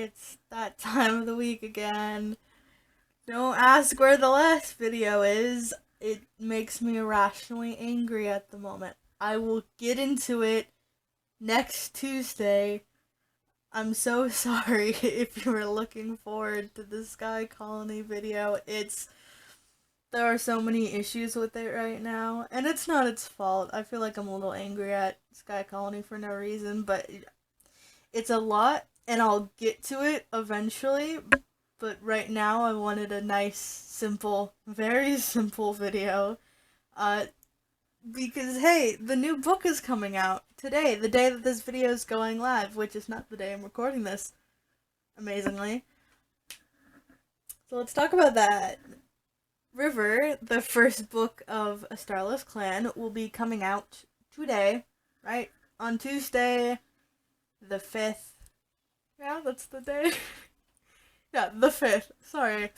it's that time of the week again. Don't ask where the last video is. It makes me irrationally angry at the moment. I will get into it next Tuesday. I'm so sorry if you were looking forward to the Sky Colony video. There are so many issues with it right now, and it's not its fault. I feel like I'm a little angry at Sky Colony for no reason, but it's a lot, and I'll get to it eventually. But right now, I wanted a nice, simple, very simple video. Uh, because hey, the new book is coming out today, the day that this video is going live, which is not the day I'm recording this, amazingly. So let's talk about that. River, the first book of A Starless Clan, will be coming out today, right? On Tuesday, the 5th. Yeah, that's the day. Yeah, the 5th. Sorry.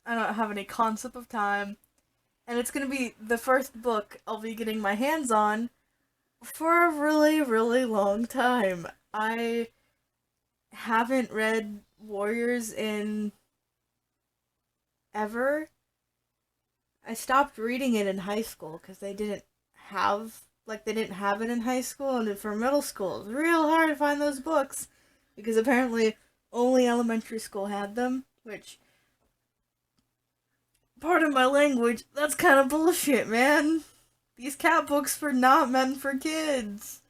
I don't have any concept of time. And it's gonna be the first book I'll be getting my hands on for a really, really long time. I haven't read Warriors in ever. I stopped reading it in high school because they didn't have it in high school, and for middle school, it's real hard to find those books because apparently only elementary school had them, which, pardon my language, that's kind of bullshit, man. These cat books were not meant for kids.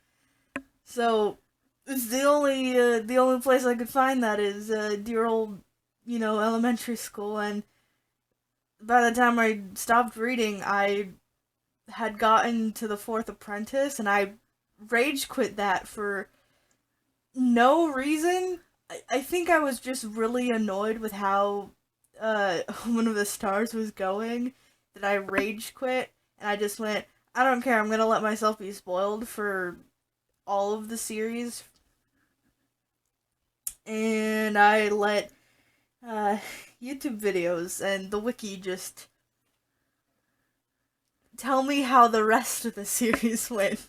So, it's the only place I could find that is dear old, elementary school, and by the time I stopped reading, I had gotten to the Fourth Apprentice, and I rage quit that for no reason. I think I was just really annoyed with how one of the stars was going that I rage quit, and I just went, I don't care, I'm gonna let myself be spoiled for all of the series. And I let uh, YouTube videos and the wiki just tell me how the rest of the series went.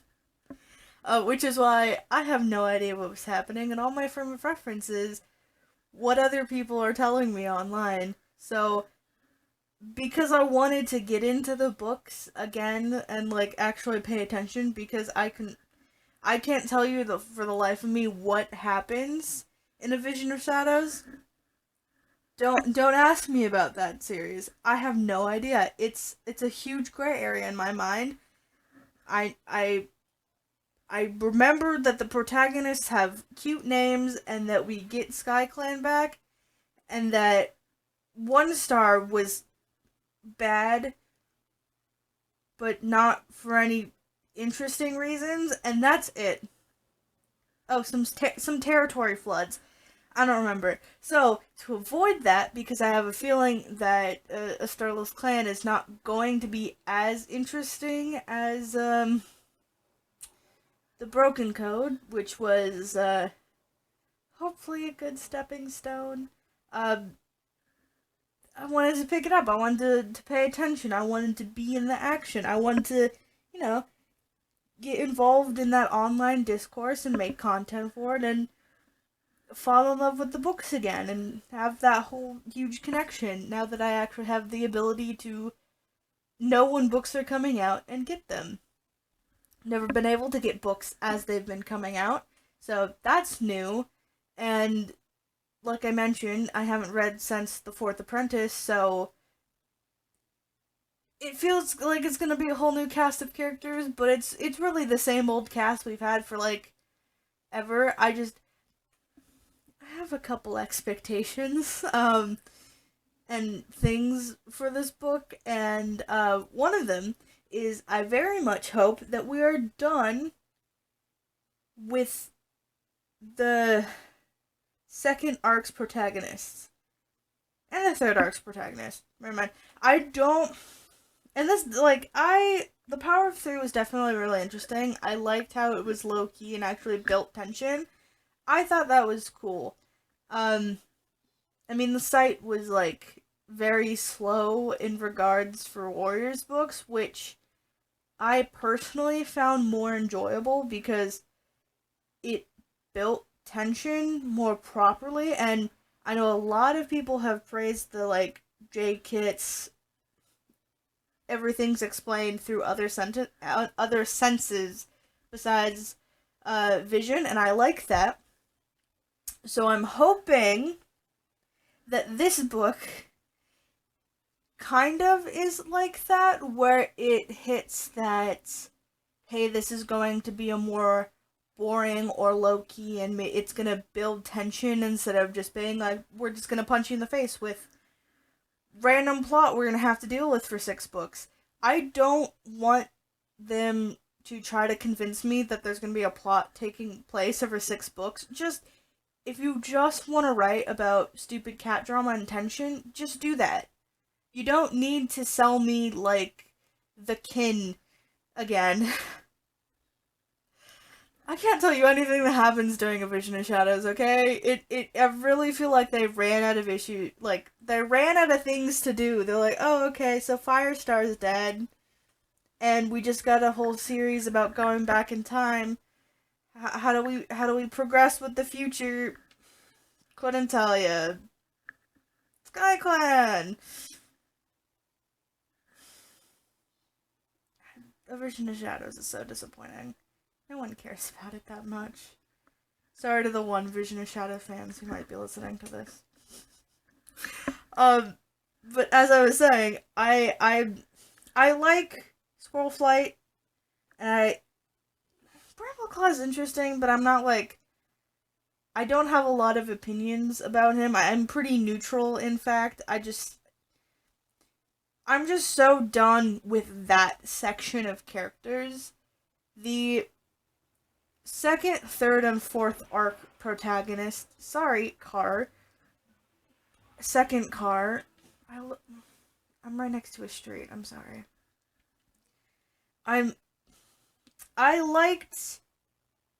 Which is why I have no idea what was happening, and all my frame of reference is what other people are telling me online. So, because I wanted to get into the books again and actually pay attention, because I can't tell you for the life of me what happens in A Vision of Shadows. Don't ask me about that series. I have no idea. It's a huge gray area in my mind. I I I remember that the protagonists have cute names and that we get Sky Clan back, and that one star was bad but not for any interesting reasons, and that's it. Oh, some territory floods. I don't remember. So, to avoid that, because I have a feeling that A Starless Clan is not going to be as interesting as the Broken Code, which was hopefully a good stepping stone. I wanted to pick it up. I wanted to pay attention. I wanted to be in the action. I wanted to, get involved in that online discourse and make content for it and fall in love with the books again and have that whole huge connection now that I actually have the ability to know when books are coming out and get them. Never been able to get books as they've been coming out, so that's new. And like I mentioned, I haven't read since The Fourth Apprentice, so it feels like it's gonna be a whole new cast of characters, but it's really the same old cast we've had for ever. I have a couple expectations and things for this book, and one of them is I very much hope that we are done with the second arc's protagonists and the third arc's protagonist. Never mind. I don't. And this, the Power of Three was definitely really interesting. I liked how it was low key and actually built tension. I thought that was cool. I mean, the site was very slow in regards for Warriors books, which I personally found more enjoyable because it built tension more properly, and I know a lot of people have praised the, like, J Kit's everything's explained through other senses besides vision, and I like that. So I'm hoping that this book kind of is like that, where it hits that, hey, this is going to be a more boring or low-key, and it's gonna build tension instead of just being like, we're just gonna punch you in the face with random plot we're gonna have to deal with for 6 books. I don't want them to try to convince me that there's gonna be a plot taking place over 6 books. Just, if you just want to write about stupid cat drama and tension, just do that. You don't need to sell me, like, the kin again. I can't tell you anything that happens during A Vision of Shadows, okay? I really feel like they ran out of they ran out of things to do. They're like, oh, okay, so Firestar's dead, and we just got a whole series about going back in time. How do we progress with the future? Couldn't tell ya. Sky Clan! A Vision of Shadows is so disappointing. No one cares about it that much. Sorry to the one Vision of Shadow fans who might be listening to this. But as I was saying, I like Squirrel Flight, and Brambleclaw is interesting, but I'm not like, I don't have a lot of opinions about him. I'm pretty neutral, in fact. I'm just so done with that section of characters. The second, third, and fourth arc protagonist. Sorry, Car. Second Car. I'm right next to a street. I'm sorry. I liked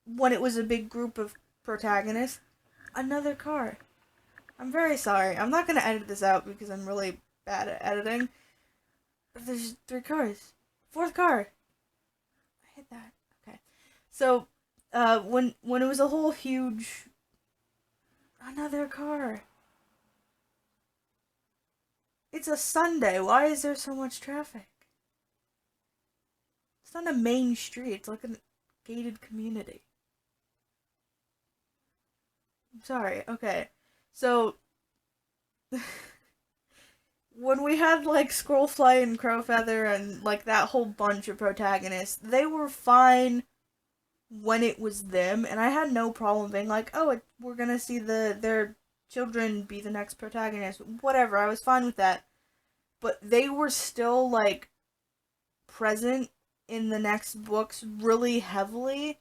when it was a big group of protagonists. Another Car. I'm very sorry. I'm not gonna edit this out because I'm really bad at editing. But there's 3 cars. 4th car. I hit that. Okay. So, when it was a whole huge, another car. It's a Sunday. Why is there so much traffic? It's not a main street. It's like a gated community. I'm sorry. Okay. So, when we had, like, Scrollfly and Crowfeather and, like, that whole bunch of protagonists, they were fine when it was them, and I had no problem being like, oh, we're gonna see their children be the next protagonist. Whatever, I was fine with that. But they were still, like, present in the next books really heavily,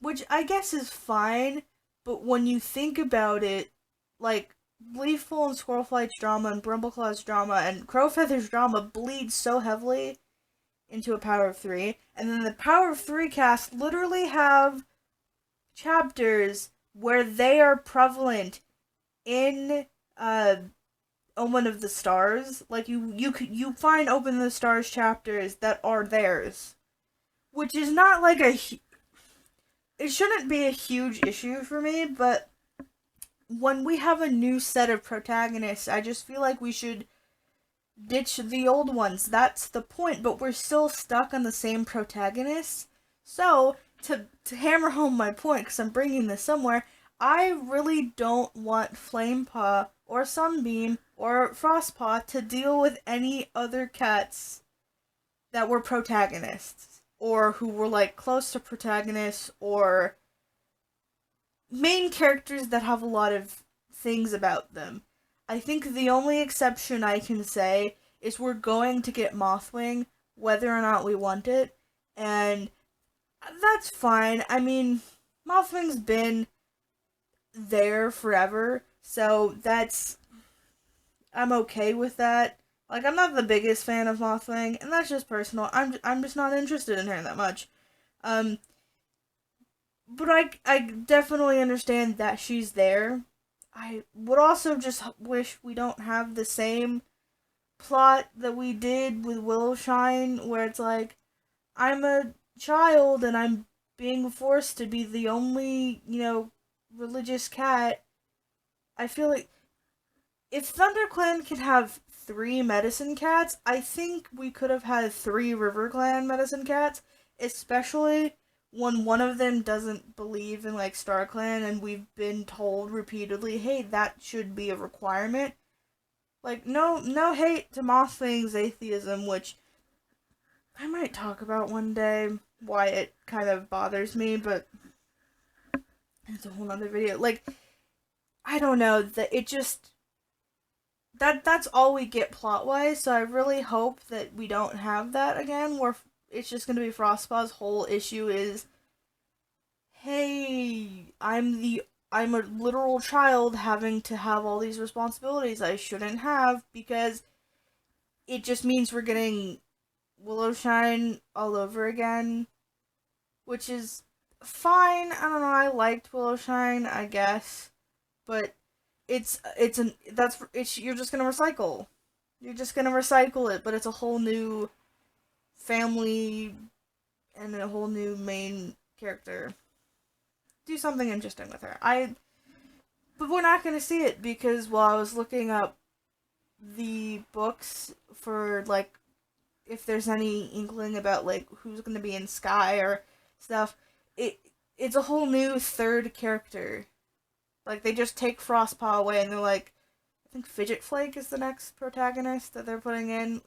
which I guess is fine, but when you think about it, like, Leafful and Squirrelflight's drama and Brumbleclaw's drama and Crowfeather's drama bleed so heavily into a Power of 3, and then the Power of 3 cast literally have chapters where they are prevalent in Omen of the Stars. Like, you find Omen of the Stars chapters that are theirs, which is not like it shouldn't be a huge issue for me, but when we have a new set of protagonists, I just feel like we should ditch the old ones. That's the point, but we're still stuck on the same protagonists. So, to hammer home my point, because I'm bringing this somewhere, I really don't want Flamepaw or Sunbeam or Frostpaw to deal with any other cats that were protagonists, or who were, like, close to protagonists, or main characters that have a lot of things about them. I think the only exception I can say is we're going to get Mothwing, whether or not we want it, and that's fine. I mean, Mothwing's been there forever, so I'm okay with that. Like, I'm not the biggest fan of Mothwing, and that's just personal. I'm just not interested in her that much. But I definitely understand that she's there. I would also just wish we don't have the same plot that we did with Willowshine, where it's like, I'm a child and I'm being forced to be the only, religious cat, I feel like if ThunderClan can have 3 medicine cats, I think we could have had 3 RiverClan medicine cats, especially when one of them doesn't believe in like StarClan and we've been told repeatedly, hey, that should be a requirement. Like no hate to Mothfang's atheism, which I might talk about one day, why it kind of bothers me, but it's a whole other video. Like, I don't know, that it just that's all we get plot wise, so I really hope that we don't have that again where it's just gonna be Frostpaw's whole issue is, hey, I'm a literal child having to have all these responsibilities I shouldn't have, because it just means we're getting Willowshine all over again, which is fine. I don't know, I liked Willowshine, I guess, but you're just gonna recycle. You're just gonna recycle it, but it's a whole new family and a whole new main character. Do something interesting with her. But we're not gonna see it because while I was looking up the books for like if there's any inkling about like who's gonna be in Sky or stuff, it's a whole new third character. Like they just take Frostpaw away and they're like, I think Fidget Flake is the next protagonist that they're putting in.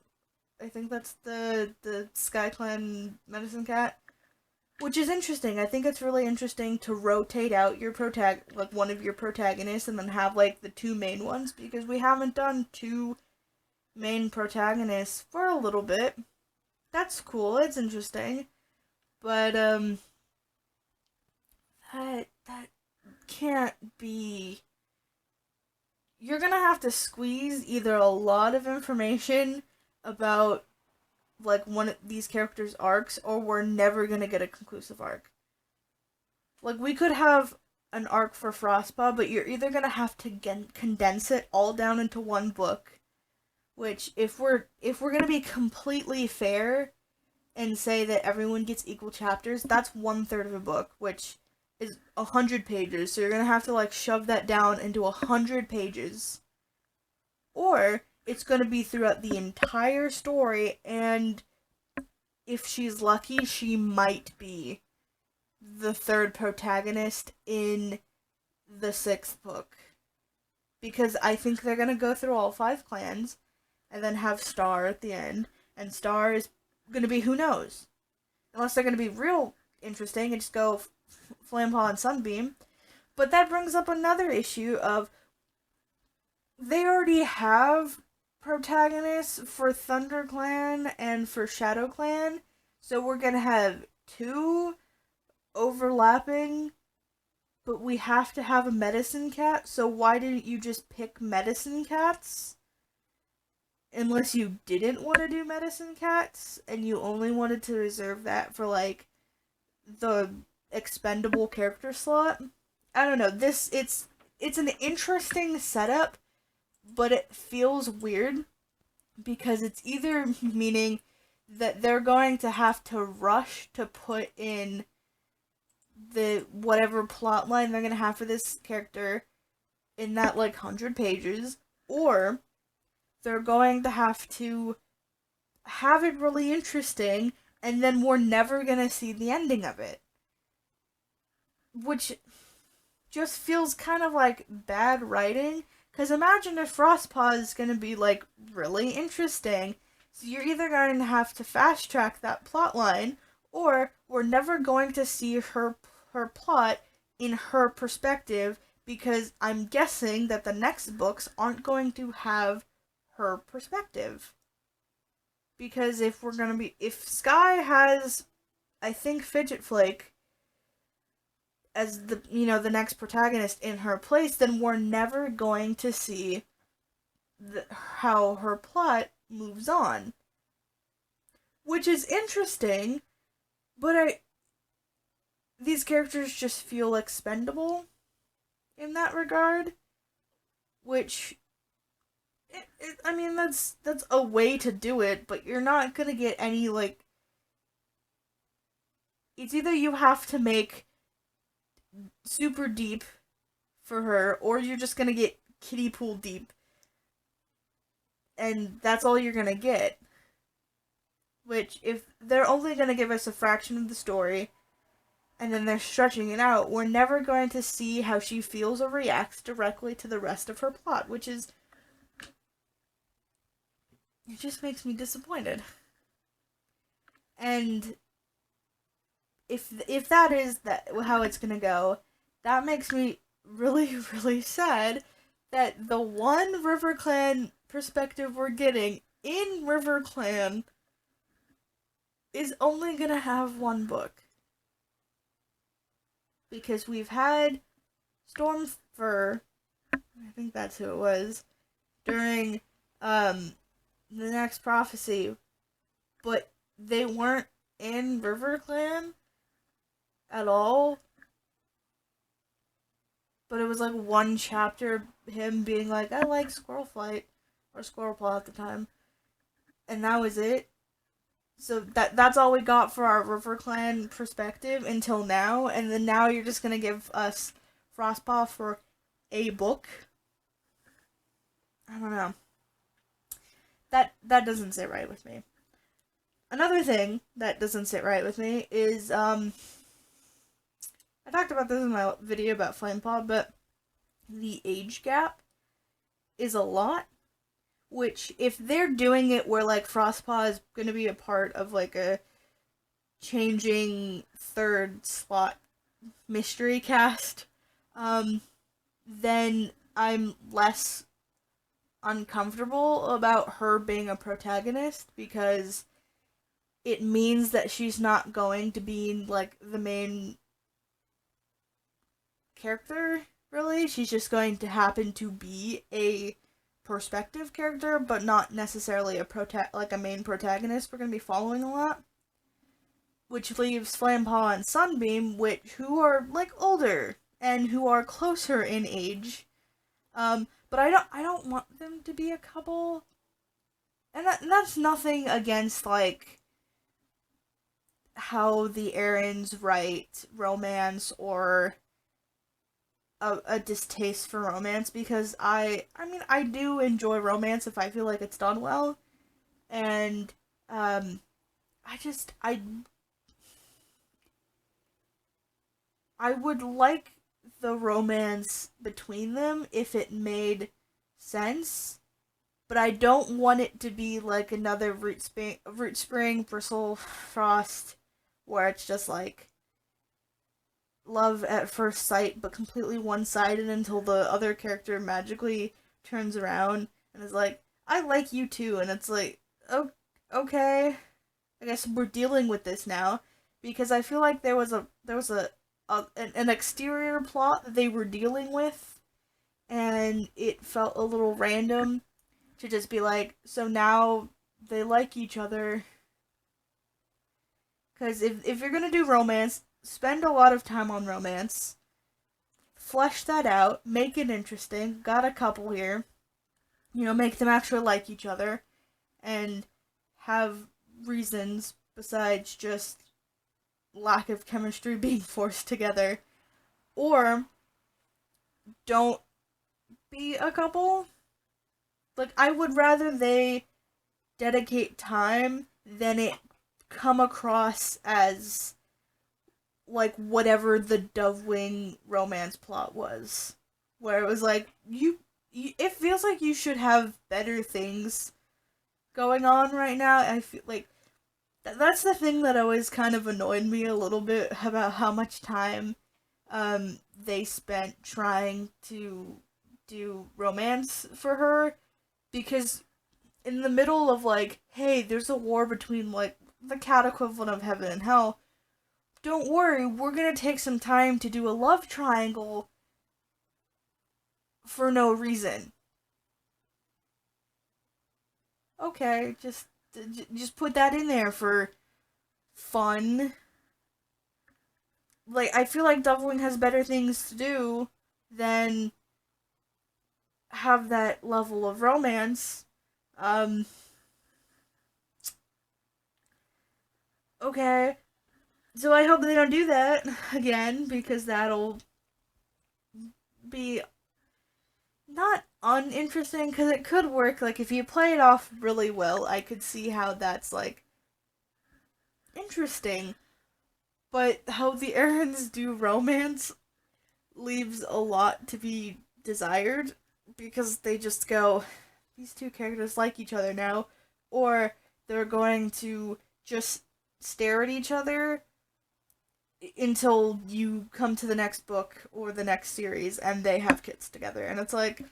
I think that's the Sky Clan medicine cat, which is interesting. I think it's really interesting to rotate out your like one of your protagonists and then have like the 2 main ones, because we haven't done 2 main protagonists for a little bit. That's cool. It's interesting, but that can't be. You're gonna have to squeeze either a lot of information about like one of these characters' arcs, or we're never gonna get a conclusive arc. Like we could have an arc for Frostpaw, but you're either gonna have to condense it all down into one book, which if we're gonna be completely fair and say that everyone gets equal chapters, that's 1/3 of a book, which is 100 pages. So you're gonna have to like shove that down into 100 pages, or it's gonna be throughout the entire story, and if she's lucky, she might be the 3rd protagonist in the 6th book. Because I think they're gonna go through all 5 clans and then have Star at the end, and Star is gonna be who knows. Unless they're gonna be real interesting and just go Flamepaw and Sunbeam. But that brings up another issue of they already have protagonists for ThunderClan and for ShadowClan, so we're gonna have 2 overlapping, but we have to have a medicine cat, so why didn't you just pick medicine cats? Unless you didn't want to do medicine cats and you only wanted to reserve that for like the expendable character slot. I don't know. It's an interesting setup, but it feels weird because it's either meaning that they're going to have to rush to put in the whatever plot line they're going to have for this character in that like 100 pages, or they're going to have to have it really interesting and then we're never going to see the ending of it. Which just feels kind of like bad writing. Because imagine if Frostpaw is going to be like really interesting. So you're either going to have to fast track that plot line, or we're never going to see her plot in her perspective, because I'm guessing that the next books aren't going to have her perspective. Because if Sky has, I think, Fidget Flake as the next protagonist in her place, then we're never going to see how her plot moves on. Which is interesting, but these characters just feel expendable in that regard, which I mean that's a way to do it, but you're not gonna get any like. It's either you have to make super deep for her, or you're just gonna get kiddie pool deep, and that's all you're gonna get. Which, if they're only gonna give us a fraction of the story, and then they're stretching it out, we're never going to see how she feels or reacts directly to the rest of her plot, which is, it just makes me disappointed. And if that is that how it's gonna go, that makes me really, really sad that the one River Clan perspective we're getting in River Clan is only gonna have one book. Because we've had Stormfur, I think that's who it was, during the next prophecy, but they weren't in River Clan at all. But it was like one chapter, him being like, I like Squirrel Flight, or Squirrel Paw at the time, and that was it. So that's all we got for our River Clan perspective until now, and then now you're just gonna give us Frostpaw for a book. I don't know. That doesn't sit right with me. Another thing that doesn't sit right with me is I talked about this in my video about Flamepaw, but the age gap is a lot. Which, if they're doing it where, like, Frostpaw is going to be a part of, like, a changing third slot mystery cast, then I'm less uncomfortable about her being a protagonist, because it means that she's not going to be, like, the main character, really. She's just going to happen to be a perspective character, but not necessarily a main protagonist we're going to be following a lot. Which leaves Flamepaw and Sunbeam, who are like older and who are closer in age. But I don't want them to be a couple. And that's nothing against like how the Erins write romance or a distaste for romance, because I mean, I do enjoy romance if I feel like it's done well, and I would like the romance between them if it made sense, but I don't want it to be like another Root Spring Bristle Frost, where it's just like love at first sight, but completely one-sided until the other character magically turns around and is like, I like you too, and it's like, oh, okay, I guess we're dealing with this now, because I feel like there was an exterior plot that they were dealing with, and it felt a little random to just be like, so now they like each other. Because if you're gonna do romance, spend a lot of time on romance, flesh that out, make it interesting. Got a couple here, make them actually like each other, and have reasons besides just lack of chemistry being forced together. Or don't be a couple. Like, I would rather they dedicate time than it come across as like whatever the Dovewing romance plot was, where it was like it feels like you should have better things going on right now. I feel like that's the thing that always kind of annoyed me a little bit about how much time they spent trying to do romance for her, because in the middle of like, hey, there's a war between like the cat equivalent of heaven and hell, don't worry, we're gonna take some time to do a love triangle for no reason. Okay, just put that in there for fun. Like, I feel like Dovewing has better things to do than have that level of romance. Okay. So I hope they don't do that again, because that'll be not uninteresting, because it could work. Like, if you play it off really well, I could see how that's, like, interesting. But how the Errands do romance leaves a lot to be desired, because they just go, these two characters like each other now, or they're going to just stare at each other until you come to the next book or the next series and they have kids together. And it's like,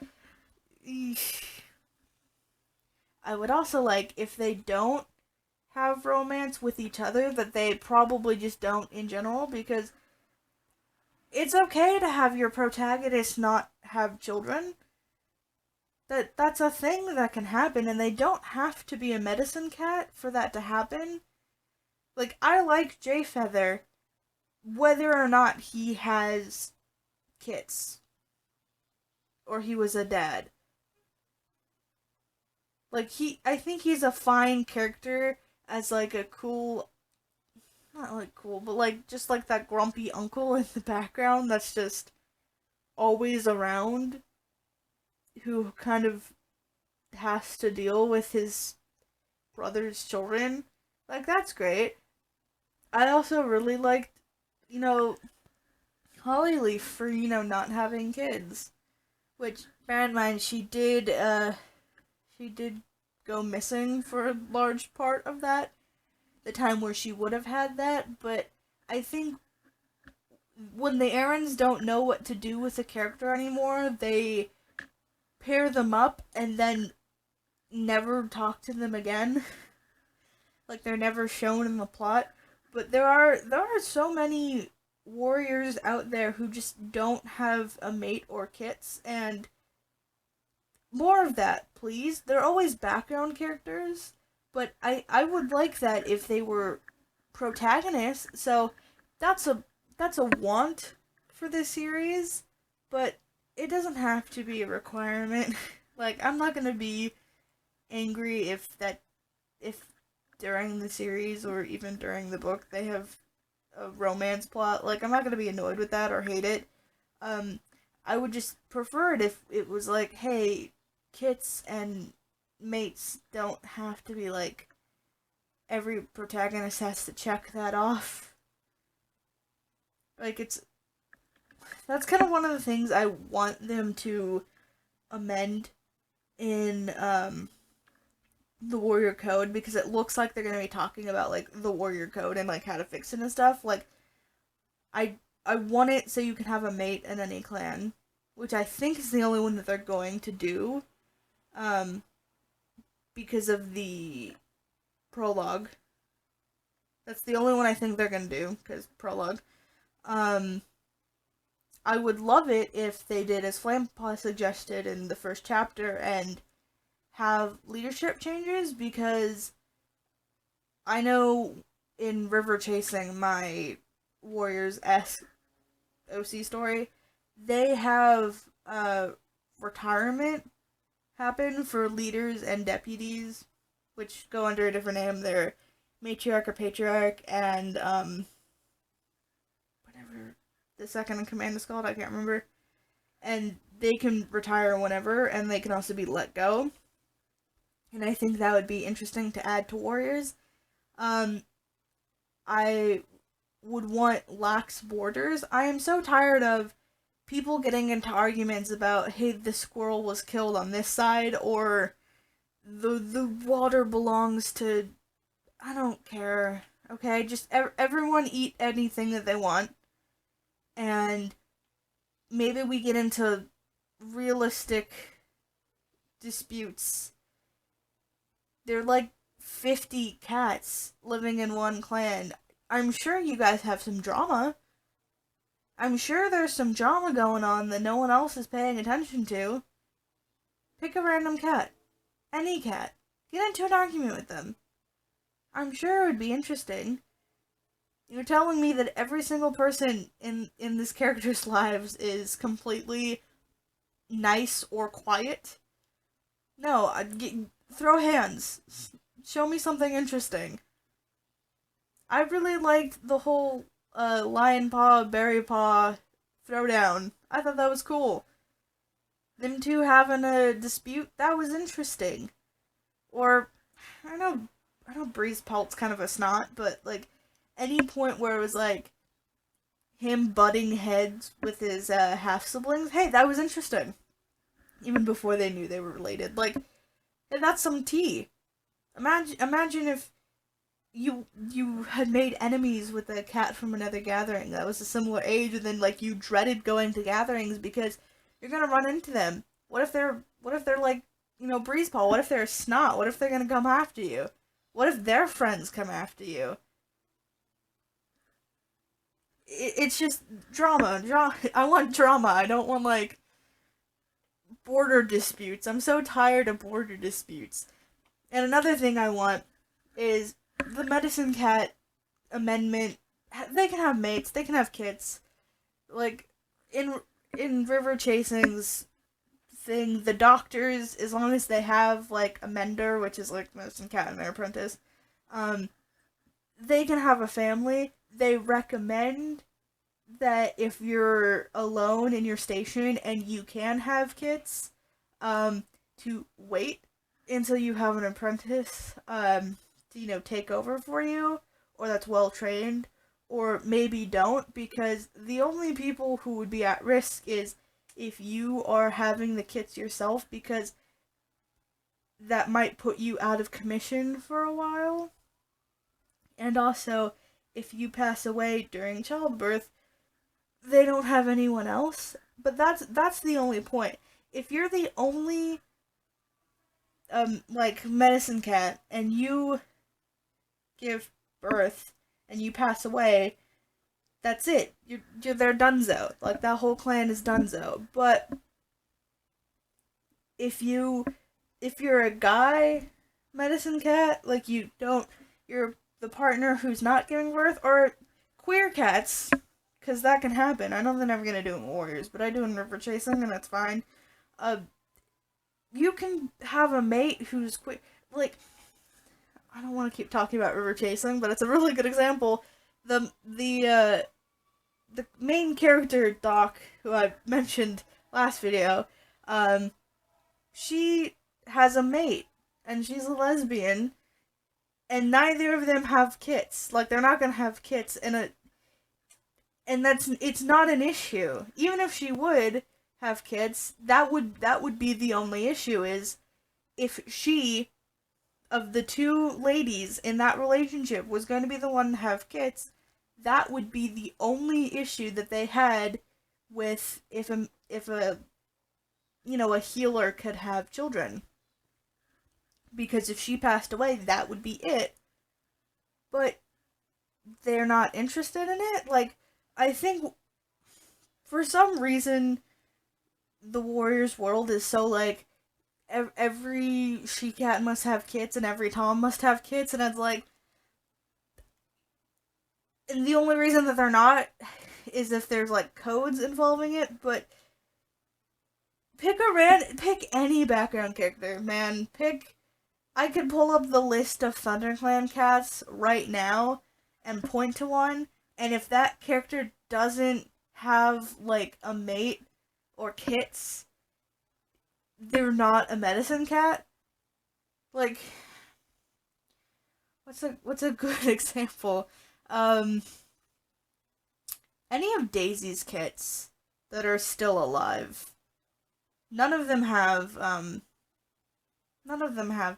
eesh. I would also like if they don't have romance with each other, that they probably just don't in general, because it's okay to have your protagonist not have children. That's a thing that can happen, and they don't have to be a medicine cat for that to happen. Like, I like Jay Feather, whether or not he has kids, or he was a dad. Like, I think he's a fine character as, like, a cool, not like cool, but like, just like that grumpy uncle in the background that's just always around, who kind of has to deal with his brother's children. Like, that's great. I also really liked, you know, Holly Leaf for, not having kids. Which, bear in mind, she did go missing for a large part of that. The time where she would have had that, but I think when the Errands don't know what to do with a character anymore, they pair them up and then never talk to them again. Like, they're never shown in the plot. But there are so many warriors out there who just don't have a mate or kits, and more of that, please. They're always background characters, but I would like that if they were protagonists. So that's a want for this series, but it doesn't have to be a requirement. Like, I'm not gonna be angry if during the series or even during the book they have a romance plot. Like, I'm not gonna be annoyed with that or hate it. Um, I would just prefer it if it was like, hey, kits and mates don't have to be like every protagonist has to check that off. Like, that's kind of one of the things I want them to amend in the Warrior Code, because it looks like they're going to be talking about like the Warrior Code and like how to fix it and stuff. Like, I want it so you can have a mate in any clan, which I think is the only one that they're going to do, because of the prologue. That's the only one I think they're gonna do, because prologue. Um, I would love it if they did as Flampaw suggested in the first chapter and have leadership changes, because I know in River Chasing, my Warriors S OC story, they have retirement happen for leaders and deputies, which go under a different name. They're matriarch or patriarch, and whatever the second in command is called, I can't remember. And they can retire whenever, and they can also be let go. And I think that would be interesting to add to Warriors. I would want lax borders. I am so tired of people getting into arguments about, hey, the squirrel was killed on this side, or the water belongs to, I don't care. Okay, just everyone eat anything that they want, and maybe we get into realistic disputes. They're like 50 cats living in one clan. I'm sure you guys have some drama. I'm sure there's some drama going on that no one else is paying attention to. Pick a random cat. Any cat. Get into an argument with them. I'm sure it would be interesting. You're telling me that every single person in this character's lives is completely nice or quiet? No, throw hands. Show me something interesting. I really liked the whole lion paw, berry paw throw down. I thought that was cool. Them two having a dispute, that was interesting. Or I know Breeze Palt's kind of a snot, but like any point where it was like him butting heads with his half siblings, hey, that was interesting. Even before they knew they were related. Like, that's some tea. Imagine if you had made enemies with a cat from another gathering that was a similar age, and then like you dreaded going to gatherings because you're gonna run into them. What if they're like, Breeze Paw? What if they're a snot? What if they're gonna come after you? What if their friends come after you? It's just drama. I want drama. I don't want like border disputes. I'm so tired of border disputes. And another thing I want is the medicine cat amendment. They can have mates. They can have kids. Like in River Chasing's thing, the doctors, as long as they have like a mender, which is like medicine cat and their apprentice, they can have a family. They recommend that if you're alone in your station and you can have kids, to wait until you have an apprentice, to, take over for you, or that's well trained, or maybe don't, because the only people who would be at risk is if you are having the kids yourself, because that might put you out of commission for a while. And also, if you pass away during childbirth, they don't have anyone else. But that's the only point. If you're the only like medicine cat and you give birth and you pass away, that's it. They're donezo. Like that whole clan is donezo. But if you're a guy medicine cat, like you're the partner who's not giving birth, or queer cats, because that can happen. I know they're never gonna do it in Warriors, but I do in River Chasing, and that's fine. You can have a mate who's queer. Like, I don't want to keep talking about River Chasing, but it's a really good example. The main character, Doc, who I mentioned last video, she has a mate, and she's a lesbian, and neither of them have kids. Like, they're not gonna have kids, and it's not an issue. Even if she would have kids, that would be the only issue, is if she, of the two ladies in that relationship, was going to be the one to have kids, that would be the only issue that they had with if a a healer could have children. Because if she passed away, that would be it. But they're not interested in it. Like, I think for some reason the Warriors world is so like every she-cat must have kids and every Tom must have kids, and it's like, and the only reason that they're not is if there's like codes involving it. But pick any background character, man. I could pull up the list of ThunderClan cats right now and point to one, and if that character doesn't have like a mate or kits, they're not a medicine cat. Like, what's a good example? Any of Daisy's kits that are still alive. None of them have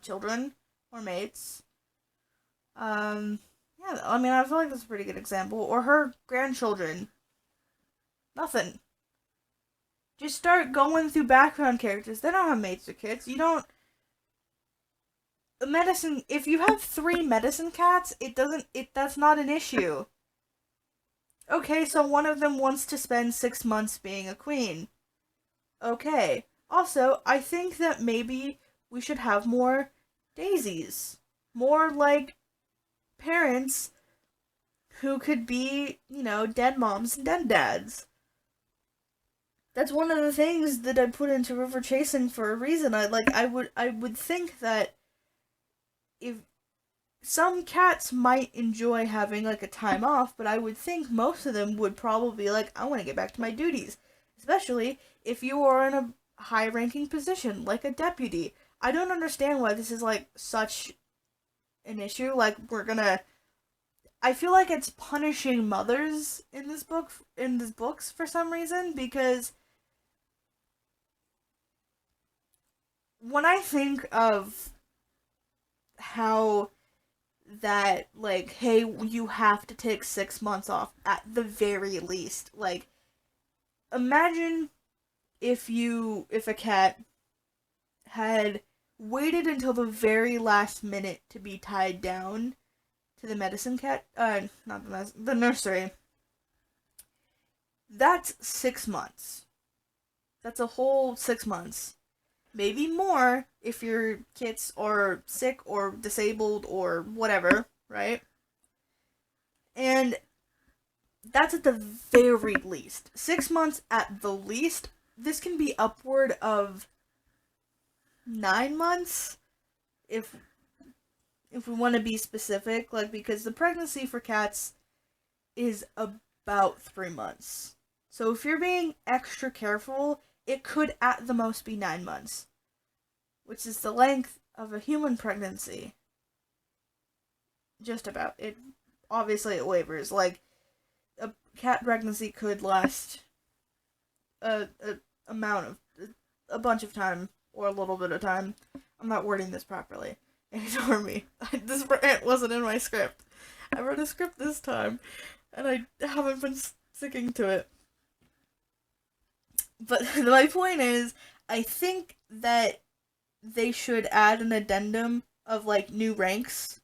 children or mates. Yeah, I mean, I feel like that's a pretty good example. Or her grandchildren. Nothing. Just start going through background characters. They don't have mates or kids. You don't. If you have 3 medicine cats, that's not an issue. Okay, so one of them wants to spend 6 months being a queen. Okay. Also, I think that maybe we should have more daisies. More, like, parents who could be, dead moms and dead dads. That's one of the things that I put into River Chasing for a reason. I would think that if some cats might enjoy having like a time off, but I would think most of them would probably be like, I want to get back to my duties. Especially if you are in a high ranking position, like a deputy. I don't understand why this is like such an issue. Like, I feel like it's punishing mothers in this book, in these books for some reason, because when I think of how that, like, hey, you have to take 6 months off at the very least. Like, imagine if a cat had waited until the very last minute to be tied down to the medicine cat, not the nursery. That's 6 months. That's a whole 6 months. Maybe more if your kids are sick or disabled or whatever, right? And that's at the very least. 6 months at the least. This can be upward of 9 months if we want to be specific, like, because the pregnancy for cats is about 3 months. So if you're being extra careful, it could at the most be 9 months, which is the length of a human pregnancy. Just about. It obviously it wavers. Like, a cat pregnancy could last a amount of a bunch of time or a little bit of time. I'm not wording this properly. Ignore me. This rant wasn't in my script. I wrote a script this time, and I haven't been sticking to it. But my point is, I think that they should add an addendum of like new ranks,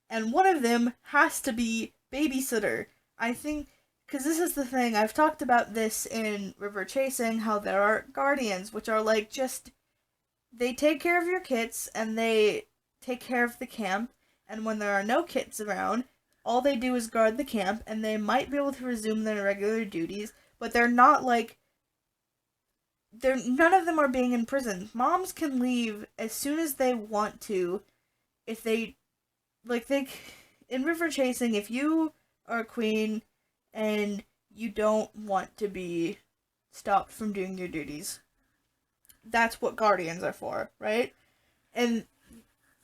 and one of them has to be babysitter. I think, because this is the thing, I've talked about this in River Chasing, how there are guardians, which are like just, they take care of your kits and they take care of the camp, and when there are no kits around, all they do is guard the camp, and they might be able to resume their regular duties, but they're not like, none of them are being imprisoned. Moms can leave as soon as they want to, if they, like, they, in River Chasing, if you are a queen and you don't want to be stopped from doing your duties, that's what guardians are for, right? And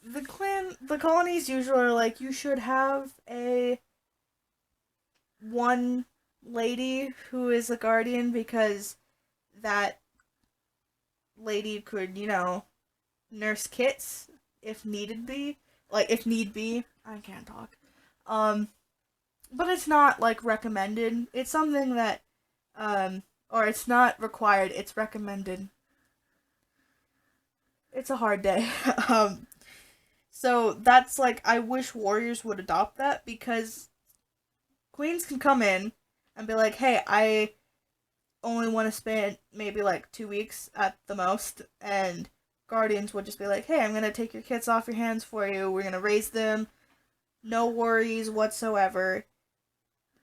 the colonies usually are like, you should have one lady who is a guardian, because that lady could, nurse kits if needed be. Like, if need be. I can't talk. But it's not, like, recommended. It's something that, or it's not required, it's recommended. It's a hard day. So that's, like, I wish warriors would adopt that, because queens can come in and be like, hey, I only want to spend maybe like 2 weeks at the most, and guardians would just be like, hey, I'm gonna take your kids off your hands for you, we're gonna raise them, no worries whatsoever,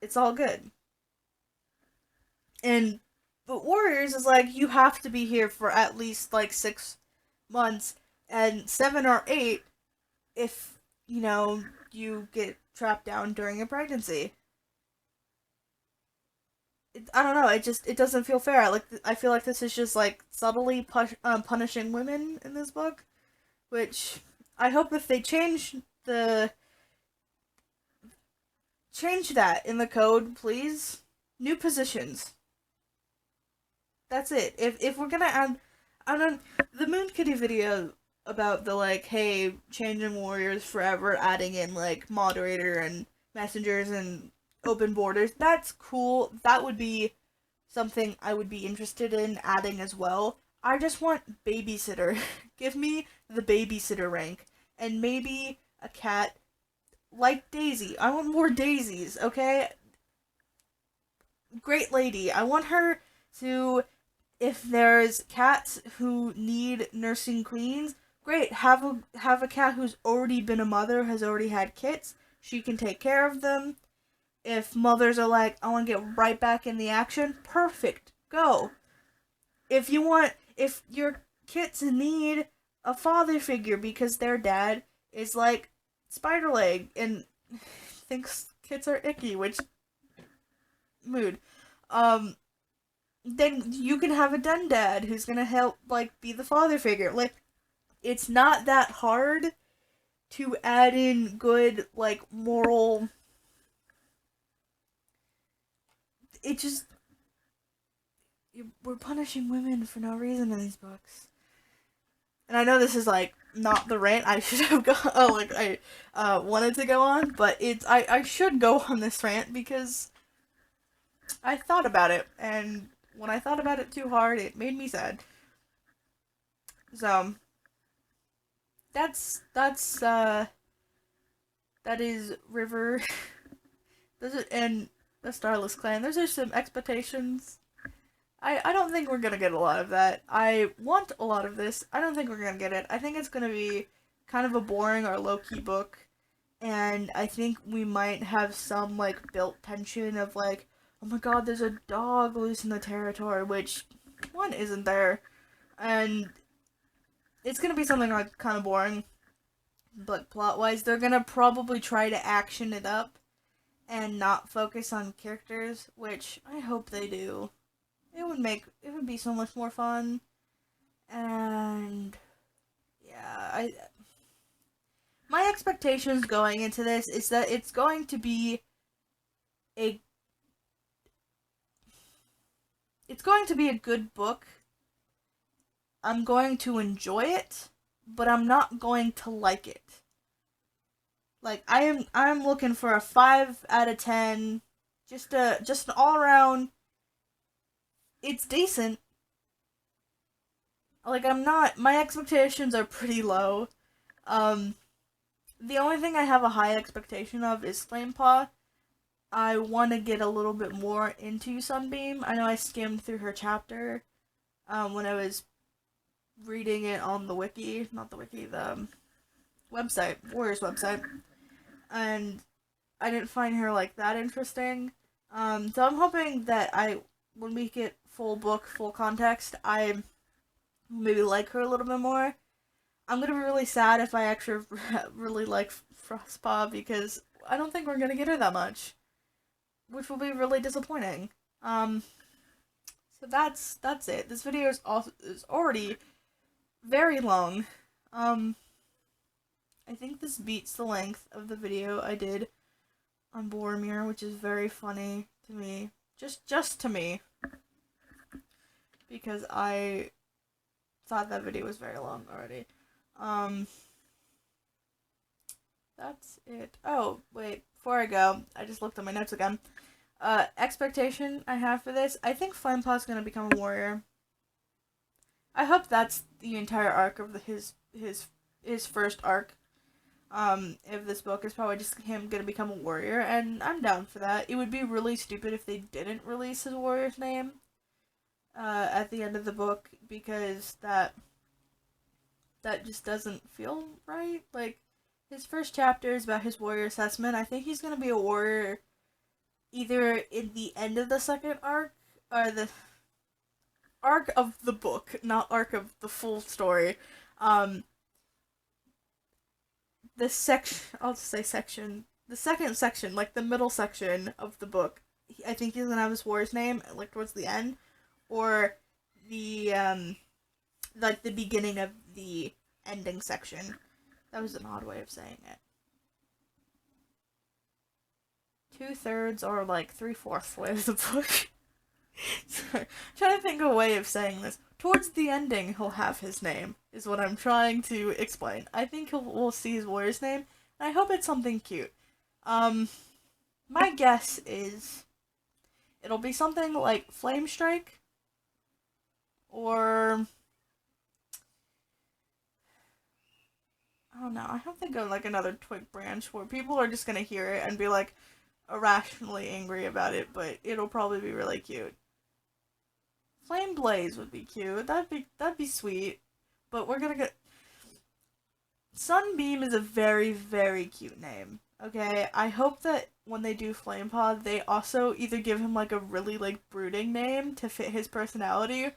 it's all good. And but warriors is like, you have to be here for at least like 6 months, and 7 or 8 if you get trapped down during a pregnancy. I don't know. It doesn't feel fair. I feel like this is just like subtly punishing women in this book, which I hope if they change that in the code, please. New positions. That's it. If we're gonna add, I don't, the Moon Kitty video about the like, hey, changing warriors forever, adding in like moderator and messengers and open borders, that's cool. That would be something I would be interested in adding as well. I just want babysitter. Give me the babysitter rank. And maybe a cat like Daisy. I want more daisies, okay? Great lady. I want her to, if there's cats who need nursing queens, great. Have a cat who's already been a mother, has already had kits. She can take care of them. If mothers are like, I want to get right back in the action, perfect, go. If your kids need a father figure because their dad is like spider leg and thinks kids are icky, which mood. Um, then you can have a den dad who's gonna help like be the father figure. Like it's not that hard to add in good like moral. It just we're punishing women for no reason in these books. And I know this is like not the rant I should have gone. Oh, like I wanted to go on, but it's I should go on this rant because I thought about it, and when I thought about it too hard, it made me sad. So that's that is River. Those are, and the Starless Clan. Those are some expectations. I don't think we're gonna get a lot of that. I want a lot of this. I don't think we're gonna get it. I think it's gonna be kind of a boring or low key book, and I think we might have some like built tension of like, oh my god, there's a dog loose in the territory, which one isn't there, and it's gonna be something like kind of boring, but plot wise, they're gonna probably try to action it up and not focus on characters, which I hope they do. It would be so much more fun, and yeah, I my expectations going into this is that it's going to be a it's going to be a good book. I'm going to enjoy it, but I'm not going to like it. Like I'm looking for a 5 out of 10. Just an all around it's decent. Like I'm not my expectations are pretty low. Um the only thing I have a high expectation of is Flamepaw. I want to get a little bit more into Sunbeam. I know I skimmed through her chapter when I was reading it on the wiki, not the wiki, the website, Warriors website, and I didn't find her like that interesting. So I'm hoping that when we get full book, full context, I maybe like her a little bit more. I'm gonna be really sad if I actually really like Frostpaw because I don't think we're gonna get her that much, which will be really disappointing. Um, so that's it. This video is already very long. Um, I think this beats the length of the video I did on Boromir, which is very funny to me. Just to me. Because I thought that video was very long already. Um, that's it. Oh, wait, before I go, I just looked at my notes again. Expectation I have for this, I think Flamepaw's gonna become a warrior. I hope that's the entire arc of his first arc. If this book is probably just him gonna become a warrior, and I'm down for that. It would be really stupid if they didn't release his warrior's name, at the end of the book, because that just doesn't feel right. Like, his first chapter is about his warrior assessment. I think he's gonna be a warrior either in the end of the second arc, or the arc of the book, not arc of the full story. The section, I'll just say section, the second section, like the middle section of the book, I think he's gonna have his warrior's name, like towards the end, or the, like the beginning of the ending section. That was an odd way of saying it. 2/3 or like 3/4 way of the book. Sorry, I'm trying to think of a way of saying this. Towards the ending, he'll have his name, is what I'm trying to explain. I think we'll see his warrior's name, and I hope it's something cute. My guess is it'll be something like Flame Strike, or I don't know. I don't think of like another twig branch where people are just gonna hear it and be like irrationally angry about it, but it'll probably be really cute. Flame Blaze would be cute. That'd be sweet. But we're gonna get Sunbeam is a very, very cute name. Okay? I hope that when they do Flamepaw, they also either give him like a really like brooding name to fit his personality,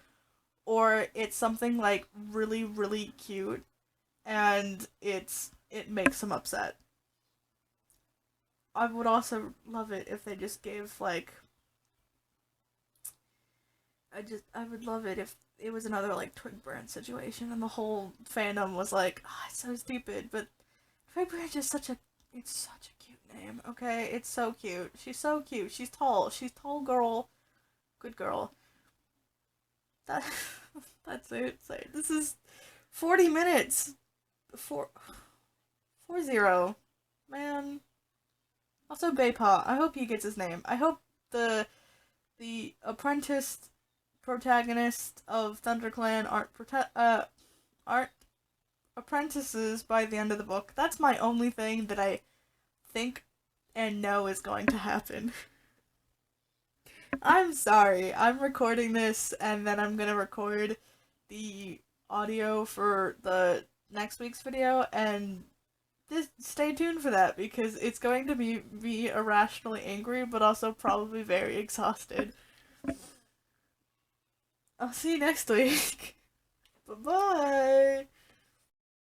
or it's something like really, really cute and it makes him upset. I would also love it if they just gave like I would love it if it was another like Twig Branch situation and the whole fandom was like, oh, it's so stupid, but Twig Branch is it's such a cute name, okay? It's so cute. She's so cute. She's tall. She's tall girl. Good girl. That that's it. So this is 40 minutes. 4-0. Man. Also Baypaw. I hope he gets his name. I hope the apprentice protagonist of ThunderClan aren't apprentices by the end of the book. That's my only thing that I think and know is going to happen. I'm sorry. I'm recording this and then I'm gonna record the audio for the next week's video, and just stay tuned for that because it's going to be me irrationally angry but also probably very exhausted. I'll see you next week. Bye-bye.